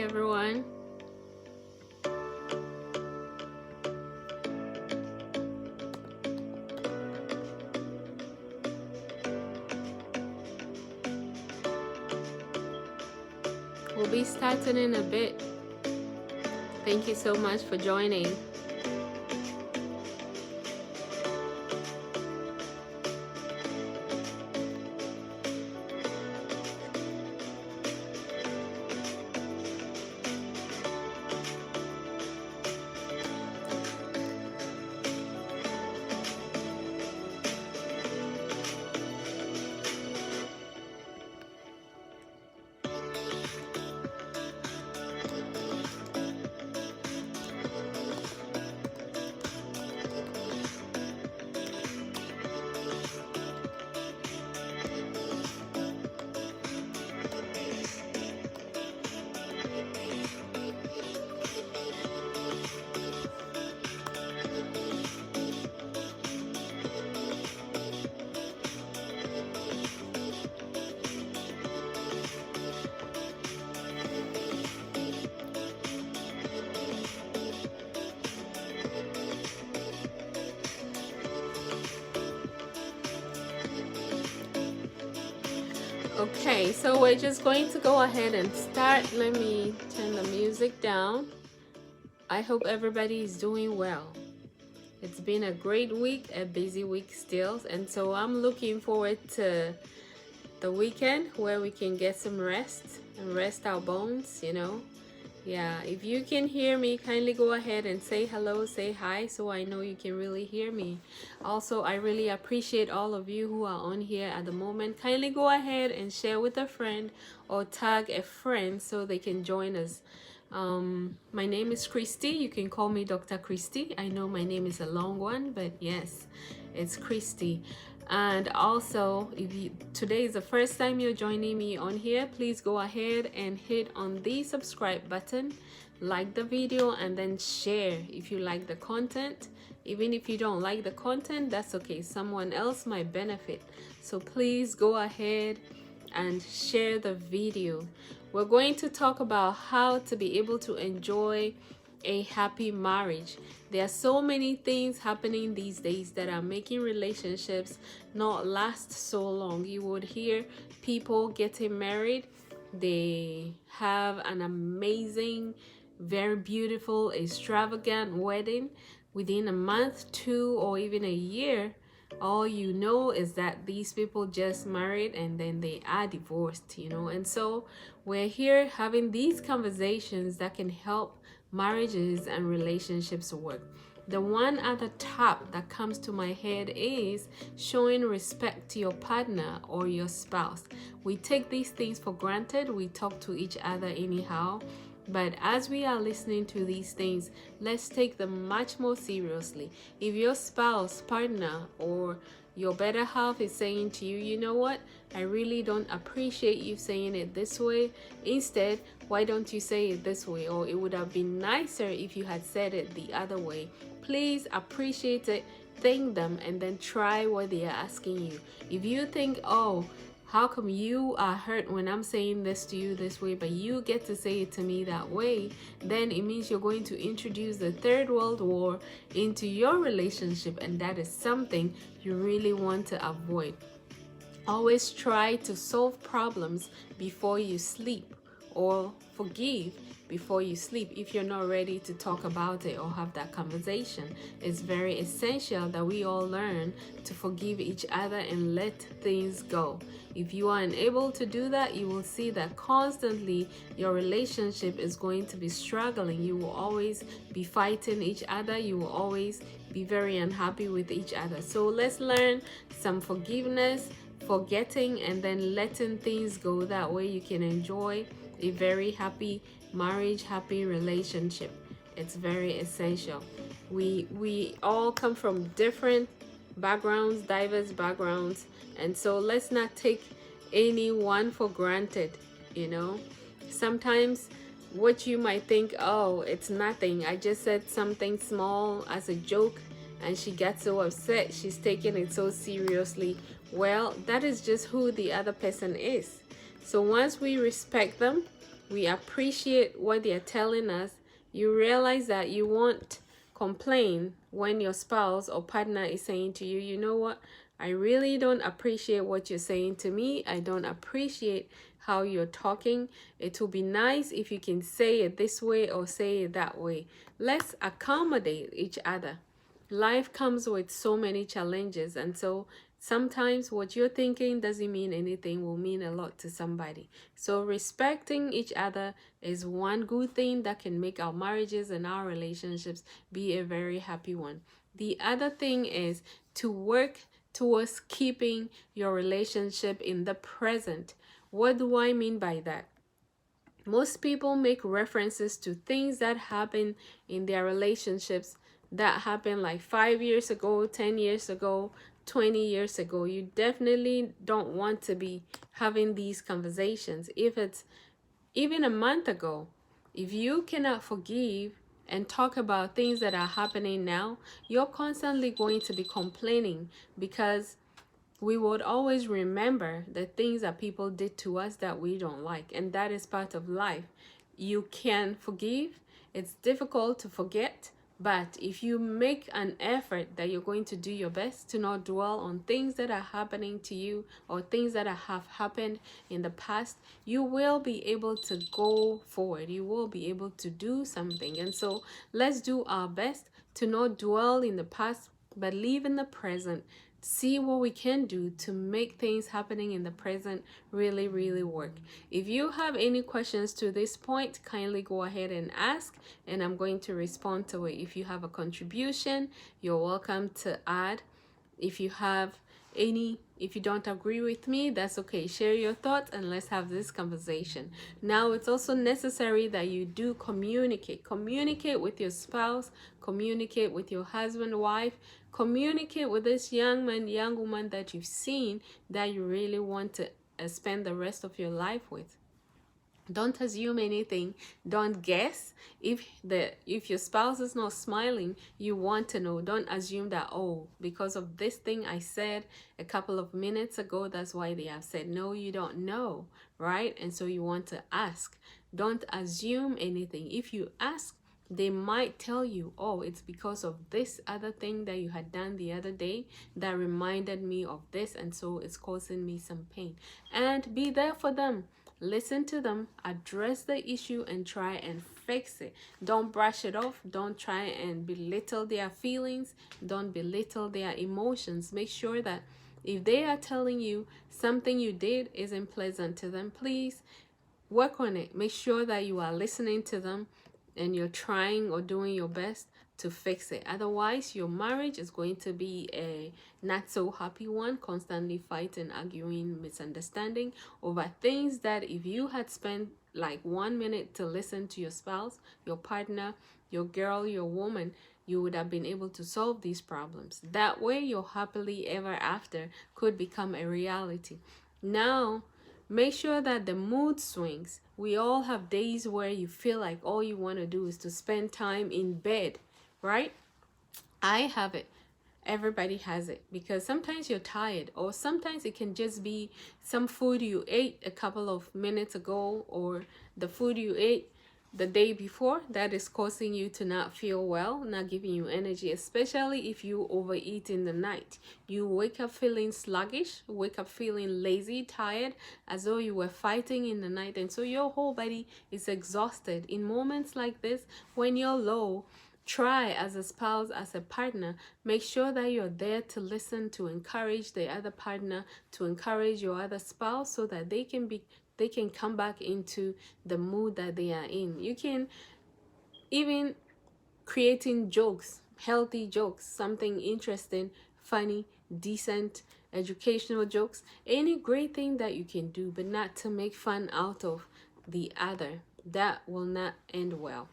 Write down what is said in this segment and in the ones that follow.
everyone. We'll be starting in a bit. Thank you so much for joining. Okay, so we're just going to go ahead and start. Let me turn the music down. I hope everybody is doing well. It's been a great week, a busy week still, and so I'm looking forward to the weekend where we can get some rest and rest our bones, you know. Yeah, if you can hear me, kindly go ahead and say hello, say hi, so I know you can really hear me. Also, I really appreciate all of you who are on here at the moment. Kindly go ahead and share with a friend or tag a friend so they can join us. My name is Christy. You can call me Dr. Christy. I know my name is a long one, but yes, it's Christy. And also, if today is the first time you're joining me on here, please go ahead and hit on the subscribe button, like the video, and then share if you like the content. Even if you don't like the content, that's okay. Someone else might benefit. So please go ahead and share the video. We're going to talk about how to be able to enjoy a happy marriage. There are so many things happening these days that are making relationships not last so long. You would hear people getting married, they have an amazing, very beautiful, extravagant wedding. Within a month, 2, or even a year, all you know is that these people just married and then they are divorced, you know. And so we're here having these conversations that can help marriages and relationships work. The one at the top that comes to my head is showing respect to your partner or your spouse. We take these things for granted. We talk to each other anyhow. But as we are listening to these things, let's take them much more seriously. If your spouse, partner, or your better half is saying to you, you know what, I really don't appreciate you saying it this way. Instead, why don't you say it this way? Or it would have been nicer if you had said it the other way. Please appreciate it, thank them, and then try what they are asking you. If you think, oh, how come you are hurt when I'm saying this to you this way, but you get to say it to me that way, then it means you're going to introduce the third world war into your relationship, and that is something you really want to avoid. Always try to solve problems before you sleep, or forgive before you sleep if you're not ready to talk about it or have that conversation. It's very essential that we all learn to forgive each other and let things go. If you are unable to do that, you will see that constantly your relationship is going to be struggling. You will always be fighting each other. You will always be very unhappy with each other. So let's learn some forgiveness, forgetting, and then letting things go. That way you can enjoy a very happy marriage, happy relationship. It's very essential. We all come from different backgrounds, diverse backgrounds, and so let's not take anyone for granted, you know. Sometimes what you might think, oh, it's nothing, I just said something small as a joke, and she got so upset, she's taking it so seriously. Well, that is just who the other person is. So once we respect them, we appreciate what they're telling us, you realize that you won't complain when your spouse or partner is saying to you, you know what, I really don't appreciate what you're saying to me. I don't appreciate how you're talking. It will be nice if you can say it this way or say it that way. Let's accommodate each other. Life comes with so many challenges, and so sometimes what you're thinking doesn't mean anything, will mean a lot to somebody. So respecting each other is one good thing that can make our marriages and our relationships be a very happy one. The other thing is to work towards keeping your relationship in the present. What do I mean by that? Most people make references to things that happen in their relationships that happened like 5 years ago, 10 years ago, 20 years ago. You definitely don't want to be having these conversations. If it's even a month ago, if you cannot forgive and talk about things that are happening now, you're constantly going to be complaining, because we would always remember the things that people did to us that we don't like, and that is part of life. You can forgive, it's difficult to forget, but if you make an effort that you're going to do your best to not dwell on things that are happening to you or things that have happened in the past, you will be able to go forward. You will be able to do something. And so let's do our best to not dwell in the past, but live in the present. See what we can do to make things happening in the present really, really work. If you have any questions to this point, kindly go ahead and ask, and I'm going to respond to it. If you have a contribution, you're welcome to add. If you don't agree with me, that's okay. Share your thoughts and let's have this conversation. Now, it's also necessary that you do communicate. Communicate with your spouse, communicate with your husband, wife, communicate with this young man, young woman that you've seen that you really want to spend the rest of your life with. Don't assume anything. Don't guess. If your spouse is not smiling, you want to know. Don't assume that, oh, because of this thing I said a couple of minutes ago, that's why they have said. No, you don't know, right? And so you want to ask. Don't assume anything. If you ask, they might tell you, oh, it's because of this other thing that you had done the other day that reminded me of this, and so it's causing me some pain. And be there for them. Listen to them, address the issue, and try and fix it. Don't brush it off. Don't try and belittle their feelings. Don't belittle their emotions. Make sure that if they are telling you something you did isn't pleasant to them, please work on it. Make sure that you are listening to them and you're trying or doing your best to fix it. Otherwise, your marriage is going to be a not so happy one, constantly fighting, arguing, misunderstanding over things that if you had spent like 1 minute to listen to your spouse, your partner, your girl, your woman, you would have been able to solve these problems. That way, your happily ever after could become a reality. Now, make sure that the mood swings. We all have days where you feel like all you want to do is to spend time in bed, right? I have it. Everybody has it, because sometimes you're tired, or sometimes it can just be some food you ate a couple of minutes ago, or the food you ate the day before that is causing you to not feel well, not giving you energy, especially if you overeat in the night. You wake up feeling sluggish, wake up feeling lazy, tired, as though you were fighting in the night, and so your whole body is exhausted. In moments like this, when you're low, try as a spouse, as a partner, make sure that you're there to listen, to encourage the other partner, to encourage your other spouse, so that they can come back into the mood that they are in. You can even creating jokes, healthy jokes, something interesting, funny, decent, educational jokes, any great thing that you can do, but not to make fun out of the other. That will not end well.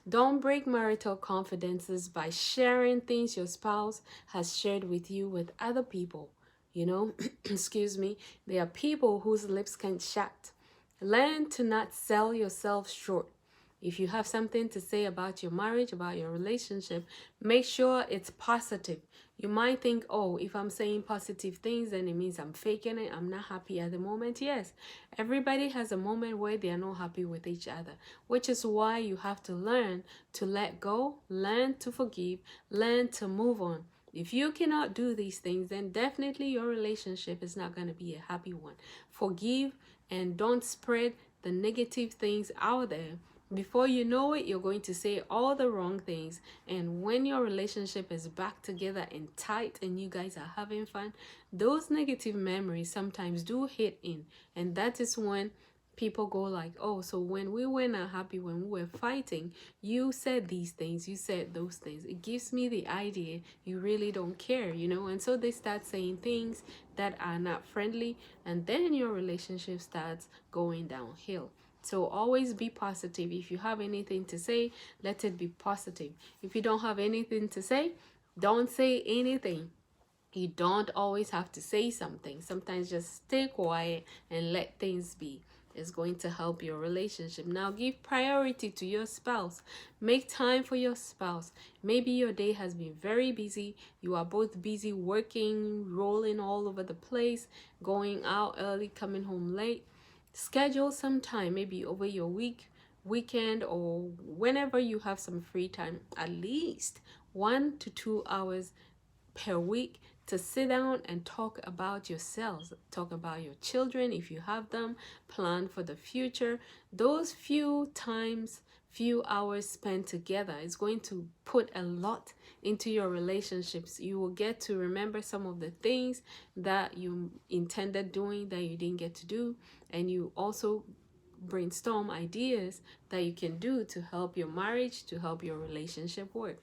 Don't break marital confidences by sharing things your spouse has shared with you with other people. Excuse me, there are people whose lips can't shut. Learn to not sell yourself short. If you have something to say about your marriage, about your relationship, make sure it's positive. You might think, oh, if I'm saying positive things, then it means I'm faking it. I'm not happy at the moment. Yes, everybody has a moment where they are not happy with each other, which is why you have to learn to let go, learn to forgive, learn to move on. If you cannot do these things, then definitely your relationship is not going to be a happy one. Forgive and don't spread the negative things out there. Before you know it, you're going to say all the wrong things. And when your relationship is back together and tight and you guys are having fun, those negative memories sometimes do hit in. And that is when people go like, oh, so when we were not happy, when we were fighting, you said these things, you said those things. It gives me the idea you really don't care, you know? And so they start saying things that are not friendly, and then your relationship starts going downhill. So always be positive. If you have anything to say, let it be positive. If you don't have anything to say, don't say anything. You don't always have to say something. Sometimes just stay quiet and let things be. It's going to help your relationship. Now give priority to your spouse. Make time for your spouse. Maybe your day has been very busy. You are both busy working, rolling all over the place, going out early, coming home late. Schedule some time, maybe over your weekend, or whenever you have some free time, at least 1 to 2 hours per week, to sit down and talk about yourselves, talk about your children if you have them, plan for the future. Those few hours spent together is going to put a lot into your relationships. You will get to remember some of the things that you intended doing that you didn't get to do, and you also brainstorm ideas that you can do to help your marriage, to help your relationship work.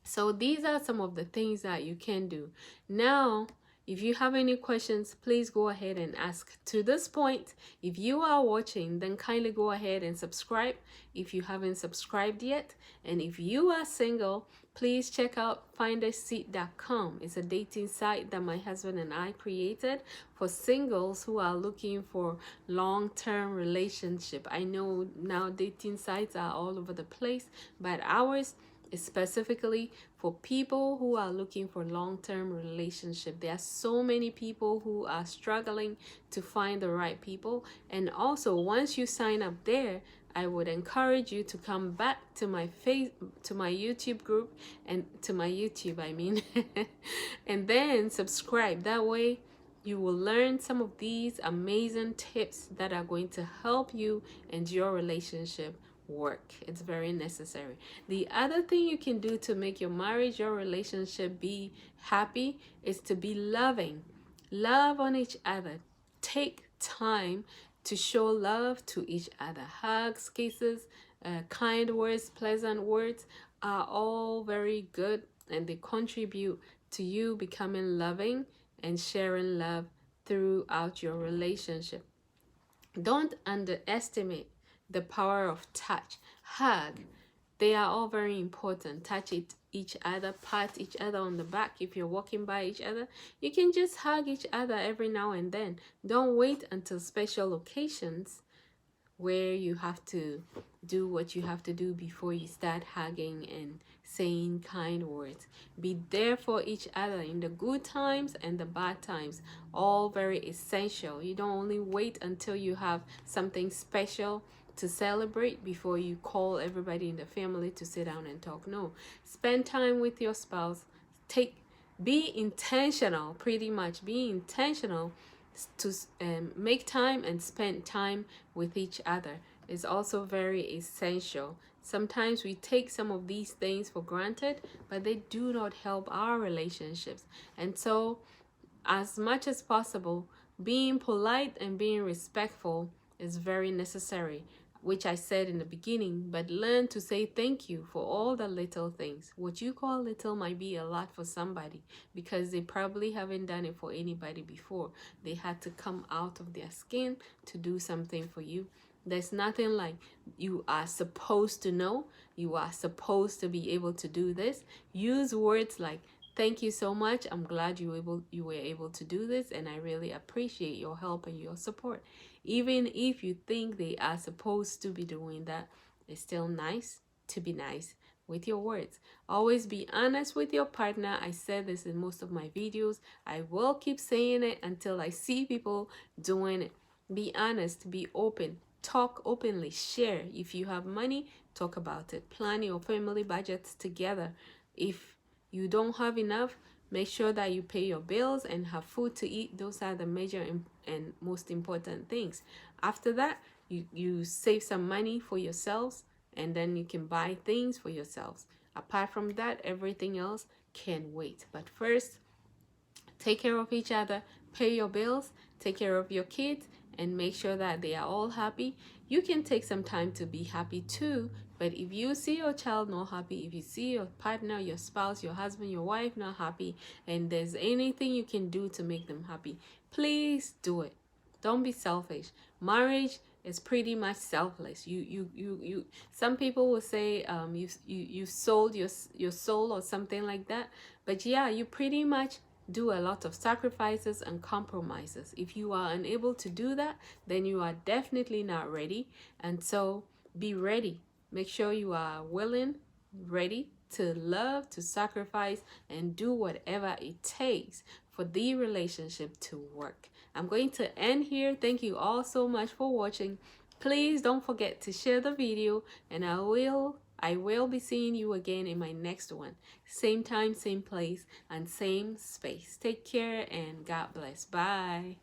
So these are some of the things that you can do. Now, if you have any questions, please go ahead and ask. To this point, if you are watching, then kindly go ahead and subscribe if you haven't subscribed yet. And if you are single, please check out finderseat.com. It's a dating site that my husband and I created for singles who are looking for long-term relationship. I know now dating sites are all over the place, but ours is specifically for people who are looking for long-term relationship. There are so many people who are struggling to find the right people. And also, once you sign up there, I would encourage you to come back to my YouTube group, and to my YouTube, I mean, and then subscribe. That way you will learn some of these amazing tips that are going to help you and your relationship work. It's very necessary. The other thing you can do to make your marriage, your relationship be happy, is to be loving. Love on each other. Take time to show love to each other. Hugs, kisses, kind words, pleasant words are all very good, and they contribute to you becoming loving and sharing love throughout your relationship. Don't underestimate the power of touch. Hug. They are all very important. Touch each other, pat each other on the back. If you're walking by each other, you can just hug each other every now and then. Don't wait until special occasions where you have to do what you have to do before you start hugging and saying kind words. Be there for each other in the good times and the bad times, all very essential. You don't only wait until you have something special to celebrate before you call everybody in the family to sit down and talk. No, spend time with your spouse. Be intentional, pretty much be intentional to make time and spend time with each other is also very essential. Sometimes we take some of these things for granted, but they do not help our relationships. And so, as much as possible, being polite and being respectful is very necessary, which I said in the beginning. But learn to say thank you for all the little things. What you call little might be a lot for somebody, because they probably haven't done it for anybody before. They had to come out of their skin to do something for you. There's nothing like you are supposed to know, you are supposed to be able to do this. Use words like, thank you so much. I'm glad you were able to do this, and I really appreciate your help and your support. Even if you think they are supposed to be doing that, it's still nice to be nice. with your words. Always be honest with your partner. I said this in most of my videos. I will keep saying it until I see people doing it. Be honest, be open, talk openly, share. If you have money, talk about it. Plan your family budgets together. If you don't have enough, make sure that you pay your bills and have food to eat. Those are the major and most important things. After that, you save some money for yourselves, and then you can buy things for yourselves. Apart from that, everything else can wait. But first, take care of each other, pay your bills, take care of your kids, and make sure that they are all happy. You can take some time to be happy too, but if you see your child not happy, if you see your partner, your spouse, your husband, your wife not happy, and there's anything you can do to make them happy, please do it. Don't be selfish. Marriage is pretty much selfless. You some people will say you sold your soul or something like that, but yeah, you pretty much do a lot of sacrifices and compromises. If you are unable to do that, then you are definitely not ready. And so be ready. Make sure you are willing, ready to love, to sacrifice, and do whatever it takes for the relationship to work. I'm going to end here. Thank you all so much for watching. Please don't forget to share the video, and I will be seeing you again in my next one. Same time, same place, and same space. Take care and God bless. Bye.